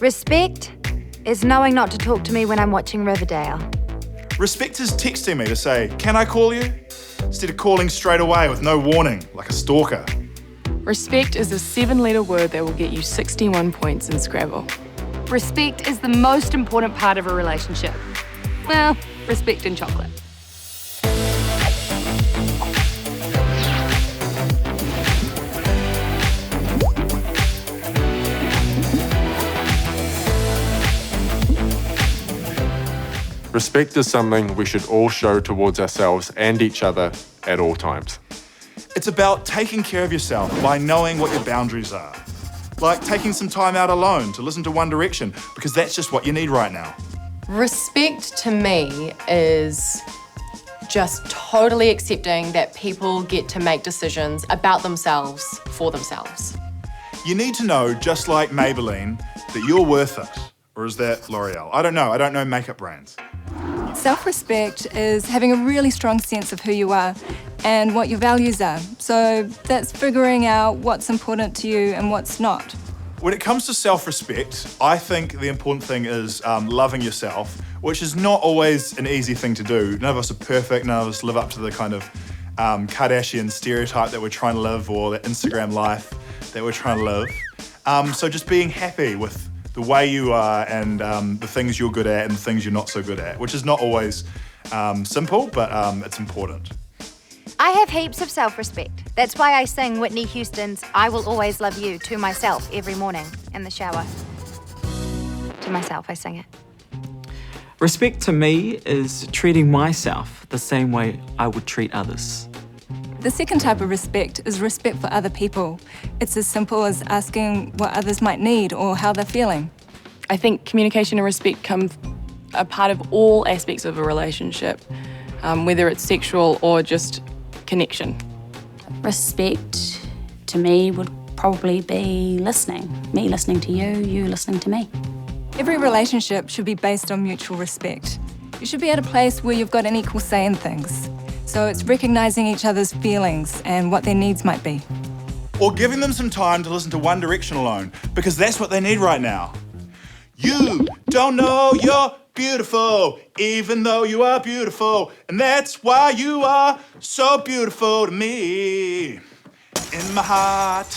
Respect is knowing not to talk to me when I'm watching Riverdale. Respect is texting me to say, "Can I call you?" instead of calling straight away with no warning, like a stalker. Respect is a 7-letter word that will get you 61 points in Scrabble. Respect is the most important part of a relationship. Well, respect and chocolate. Respect is something we should all show towards ourselves and each other at all times. It's about taking care of yourself by knowing what your boundaries are. Like taking some time out alone to listen to One Direction, because that's just what you need right now. Respect to me is just totally accepting that people get to make decisions about themselves for themselves. You need to know, just like Maybelline, that you're worth it. Or is that L'Oreal? I don't know makeup brands. Self-respect is having a really strong sense of who you are and what your values are. So that's figuring out what's important to you and what's not. When it comes to self-respect, I think the important thing is loving yourself, which is not always an easy thing to do. None of us are perfect, none of us live up to the kind of Kardashian stereotype that we're trying to live, or the Instagram life that we're trying to live. So just being happy with the way you are and the things you're good at and the things you're not so good at, which is not always simple, but it's important. I have heaps of self-respect. That's why I sing Whitney Houston's "I Will Always Love You" to myself every morning in the shower. To myself, I sing it. Respect to me is treating myself the same way I would treat others. The second type of respect is respect for other people. It's as simple as asking what others might need or how they're feeling. I think communication and respect come a part of all aspects of a relationship, whether it's sexual or just connection. Respect to me would probably be listening. Me listening to you, you listening to me. Every relationship should be based on mutual respect. You should be at a place where you've got an equal say in things. So it's recognising each other's feelings and what their needs might be. Or giving them some time to listen to One Direction alone, because that's what they need right now. You don't know you're beautiful, even though you are beautiful, and that's why you are so beautiful to me, in my heart.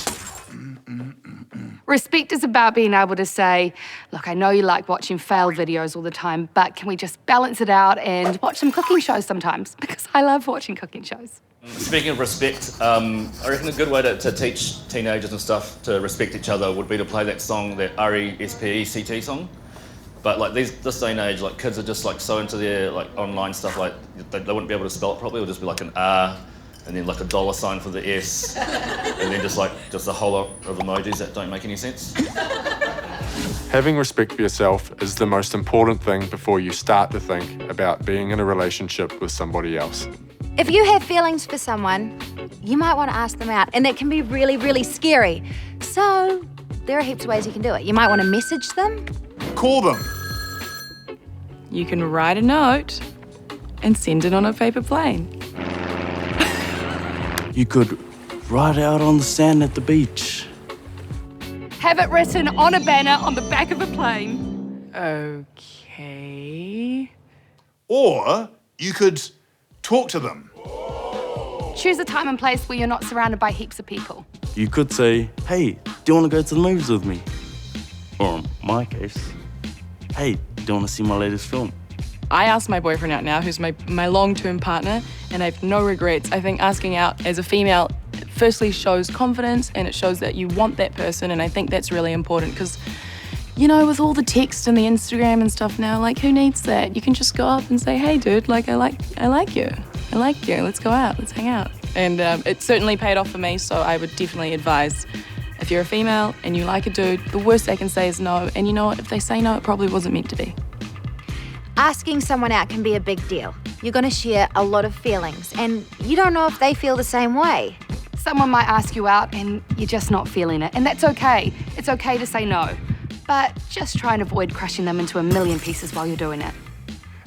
Respect is about being able to say, look, I know you like watching fail videos all the time, but can we just balance it out and watch some cooking shows sometimes? Because I love watching cooking shows. Speaking of respect, I reckon a good way to teach teenagers and stuff to respect each other would be to play that song, that R-E-S-P-E-C-T song. But like this day and age, like kids are just like so into their like online stuff, like they wouldn't be able to spell it properly. It would just be like an R and then like a $sign for the S, and then just a whole lot of emojis that don't make any sense. Having respect for yourself is the most important thing before you start to think about being in a relationship with somebody else. If you have feelings for someone, you might want to ask them out, and it can be really, really scary. So there are heaps of ways you can do it. You might want to message them. Call them. You can write a note and send it on a paper plane. You could ride out on the sand at the beach. Have it written on a banner on the back of a plane. Okay. Or you could talk to them. Choose a time and place where you're not surrounded by heaps of people. You could say, hey, do you want to go to the movies with me? Or in my case, hey, do you want to see my latest film? I asked my boyfriend out now, who's my long-term partner, and I have no regrets. I think asking out as a female firstly shows confidence, and it shows that you want that person, and I think that's really important because, you know, with all the text and the Instagram and stuff now, like, who needs that? You can just go up and say, hey, dude, like, I like you. I like you. Let's go out. Let's hang out. And it certainly paid off for me, so I would definitely advise, if you're a female and you like a dude, the worst they can say is no, and you know what? If they say no, it probably wasn't meant to be. Asking someone out can be a big deal. You're going to share a lot of feelings, and you don't know if they feel the same way. Someone might ask you out and you're just not feeling it, and that's okay. It's okay to say no, but just try and avoid crushing them into a million pieces while you're doing it.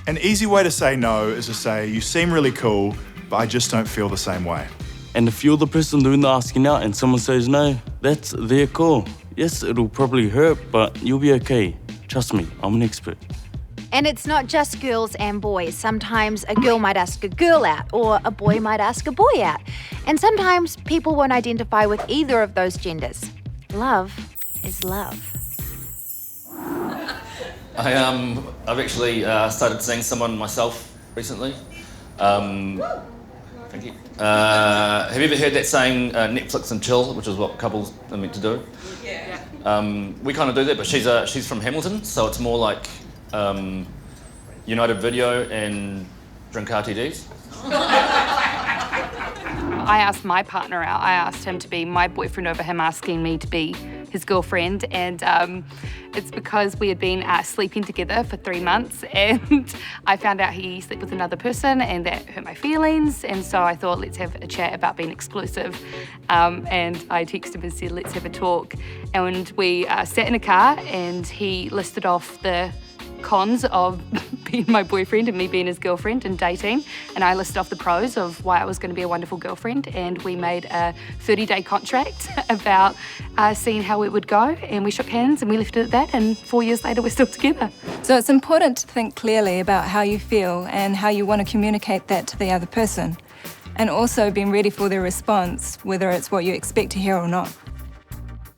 An easy way to say no is to say, you seem really cool, but I just don't feel the same way. And if you're the person doing the asking out and someone says no, that's their call. Yes, it'll probably hurt, but you'll be okay. Trust me, I'm an expert. And it's not just girls and boys. Sometimes a girl might ask a girl out, or a boy might ask a boy out. And sometimes people won't identify with either of those genders. Love is love. I've actually started seeing someone myself recently. Thank you. Have you ever heard that saying, Netflix and chill, which is what couples are meant to do? Yeah. We kind of do that, but she's from Hamilton, so it's more like United Video and drink RTDs. I asked my partner out. I asked him to be my boyfriend over him asking me to be his girlfriend, and it's because we had been sleeping together for 3 months, and I found out he slept with another person, and that hurt my feelings, and so I thought, let's have a chat about being exclusive. And I texted him and said, let's have a talk. And we sat in a car, and he listed off the cons of being my boyfriend and me being his girlfriend and dating, and I listed off the pros of why I was going to be a wonderful girlfriend, and we made a 30-day contract about seeing how it would go, and we shook hands and we left it at that, and 4 years later we're still together. So it's important to think clearly about how you feel and how you want to communicate that to the other person, and also being ready for their response, whether it's what you expect to hear or not.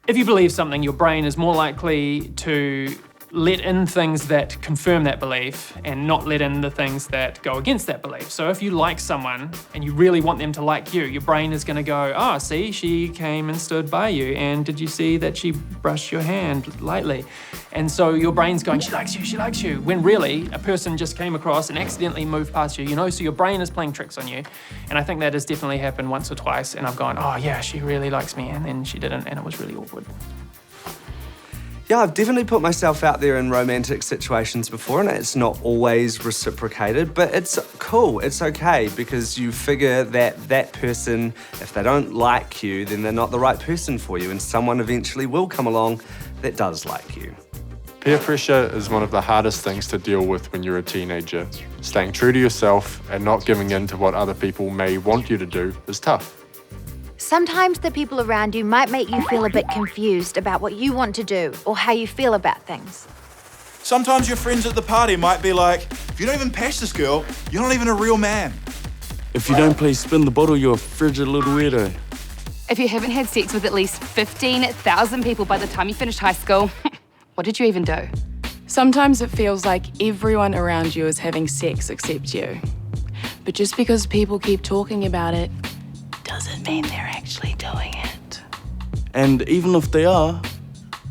If you believe something, your brain is more likely to let in things that confirm that belief and not let in the things that go against that belief. So if you like someone and you really want them to like you, your brain is going to go, oh, see, she came and stood by you, and did you see that she brushed your hand lightly? And so your brain's going, she likes you, when really a person just came across and accidentally moved past you, so your brain is playing tricks on you. And I think that has definitely happened once or twice, and I've gone, oh yeah, she really likes me, and then she didn't, and it was really awkward. Yeah, I've definitely put myself out there in romantic situations before, and it's not always reciprocated, but it's cool, it's okay, because you figure that that person, if they don't like you, then they're not the right person for you, and someone eventually will come along that does like you. Peer pressure is one of the hardest things to deal with when you're a teenager. Staying true to yourself and not giving in to what other people may want you to do is tough. Sometimes the people around you might make you feel a bit confused about what you want to do or how you feel about things. Sometimes your friends at the party might be like, if you don't even patch this girl, you're not even a real man. If you don't play spin the bottle, you're a frigid little weirdo. If you haven't had sex with at least 15,000 people by the time you finished high school, what did you even do? Sometimes it feels like everyone around you is having sex except you. But just because people keep talking about it doesn't mean they're actually doing it. And even if they are,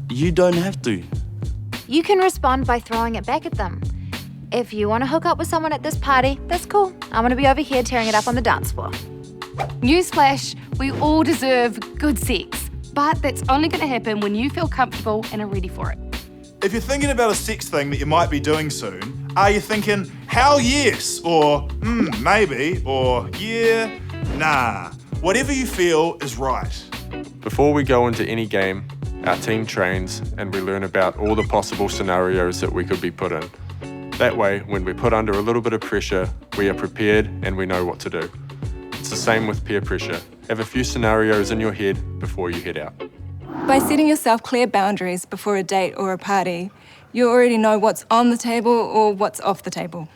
you don't have to. You can respond by throwing it back at them. If you want to hook up with someone at this party, that's cool. I'm going to be over here tearing it up on the dance floor. Newsflash, we all deserve good sex, but that's only going to happen when you feel comfortable and are ready for it. If you're thinking about a sex thing that you might be doing soon, are you thinking, hell yes, or maybe, or yeah, nah. Whatever you feel is right. Before we go into any game, our team trains and we learn about all the possible scenarios that we could be put in. That way, when we're put under a little bit of pressure, we are prepared and we know what to do. It's the same with peer pressure. Have a few scenarios in your head before you head out. By setting yourself clear boundaries before a date or a party, you already know what's on the table or what's off the table.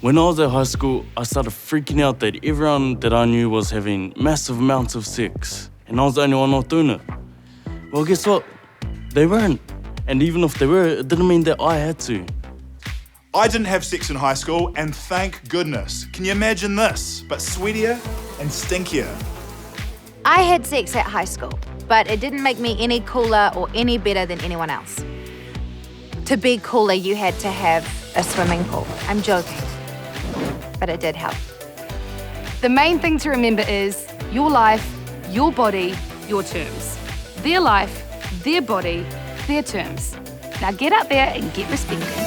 When I was at high school, I started freaking out that everyone that I knew was having massive amounts of sex, and I was the only one not doing it. Well, guess what? They weren't. And even if they were, it didn't mean that I had to. I didn't have sex in high school, and thank goodness. Can you imagine this? But sweatier and stinkier. I had sex at high school, but it didn't make me any cooler or any better than anyone else. To be cooler, you had to have a swimming pool. I'm joking. But it did help. The main thing to remember is your life, your body, your terms. Their life, their body, their terms. Now get out there and get respected.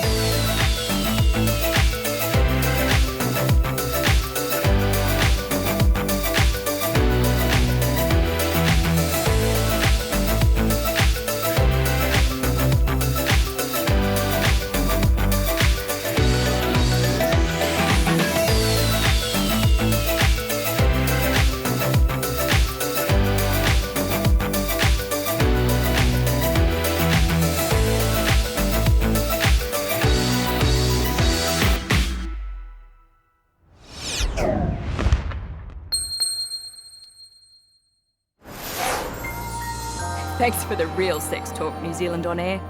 Thanks for the real sex talk, New Zealand On Air.